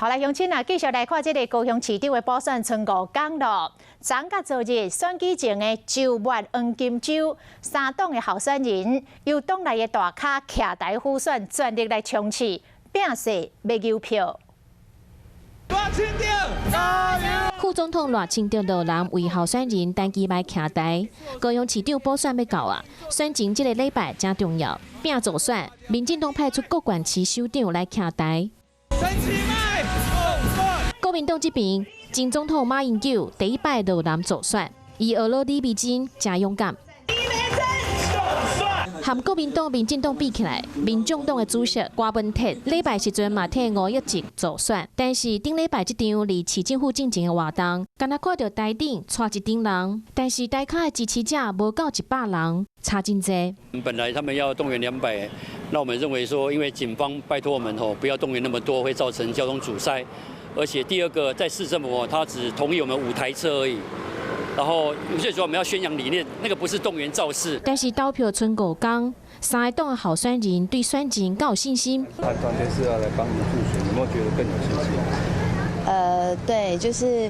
好来，乡亲啊，继续来看这个高雄市长的补选成果讲咯。昨甲昨日选举前的周末黄金周，三党的候选人由党内的大咖徛台辅选，全力来冲刺，拼势要邮票。 副总统赖清德落人为候选人单机摆徛台，高雄市长补选要到啊，选前这个礼拜真重要，拼助选，民进党派出各县市首长来徛台。国民党这边，前总统马英九第一摆落人助选，伊俄罗李美珍真勇敢。 和国民党、民进党比起来，民众党的主席郭文铁礼拜时阵嘛替5亿席助选，但是顶礼拜这场离市政府进前的活动，敢若看到台顶带一顶人，但是台下的支持者无够100人，差真多。本来他们要动员200，那我们认为说，因为警方拜托我们不要动员那么多，会造成交通阻塞。而且第二个，在市政府他只同意我们5台车而已。 然后最主要我们要宣扬理念，那个不是动员造势。但是投票剩5天，三个党的候选人对选情更有信心。他团队是要来帮你助选，有没有觉得更有信心？对，就是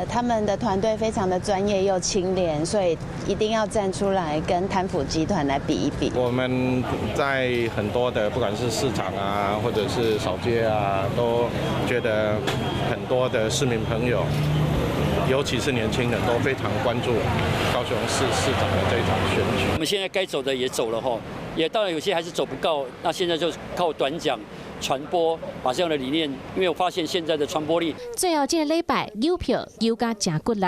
他们的团队非常的专业又清廉，所以一定要站出来跟贪腐集团来比一比。我们在很多的不管是市场啊，或者是扫街啊，都觉得很多的市民朋友。 尤其是年轻人都非常关注高雄市市长的这一场选举。我们现在该走的也走了也当然有些还是走不够。那现在就靠短讲、传播，把这样的理念，因为我发现现在的传播力。最后这个礼拜邮票邮加真骨力。